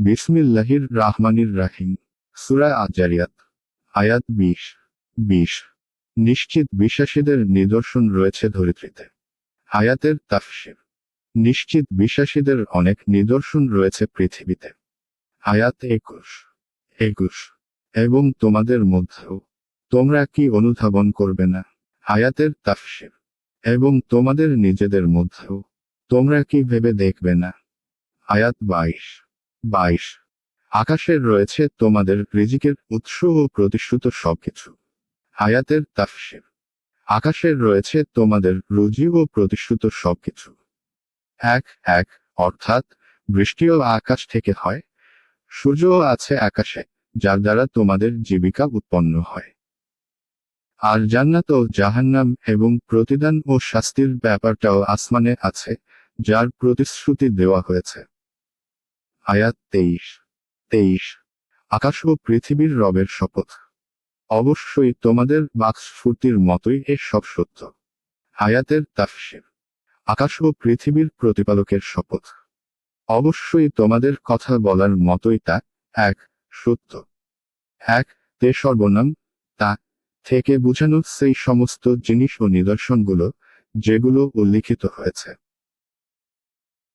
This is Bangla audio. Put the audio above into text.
বিসমিল্লাহির রাহমানির রাহিম। সূরা আয-যারিয়াত। আয়াত 20। নিশ্চিত বিশ্বাসীদের নিদর্শন রয়েছে ধরিত্রীতে। আয়াতের তাফসীর। নিশ্চিত বিশ্বাসীদের অনেক নিদর্শন রয়েছে পৃথিবীতে। আয়াত 21। এবং তোমাদের মধ্যেও তোমরা কি অনুধাবন করবে না? আয়াতের তাফসীর। এবং তোমাদের নিজেদের মধ্যেও তোমরা কি ভেবে দেখবে না? আয়াত 22। আকাশের রয়েছে তোমাদের রিজিকের উৎস ও প্রতিশ্রুত সবকিছু। আয়াতের তাফসীর। আকাশের রয়েছে তোমাদের রুজি ও প্রতিশ্রুত সবকিছু। এক অর্থাৎ বৃষ্টিও আকাশ থেকে হয়, সূর্যও আছে আকাশে, যার দ্বারা তোমাদের জীবিকা উৎপন্ন হয়। আর জান্নাত ও জাহান্নাম এবং প্রতিদান ও শাস্তির ব্যাপারটাও আসমানে আছে, যার প্রতিশ্রুতি দেওয়া হয়েছে। আয়াত 23। আকাশ ও পৃথিবীর রবের শপথ। অবশ্যই তোমাদের বাকস্ফূর্তির মতোই সব সত্য। আয়াতের তাফসীর। আকাশ ও পৃথিবীর প্রতিপালকের শপথ। অবশ্যই তোমাদের কথা বলার মতোই তা সত্য। তে সর্বনাম তা থেকে বুঝানো সেই সমস্ত জিনিস ও নিদর্শনগুলো যেগুলো উল্লিখিত হয়েছে।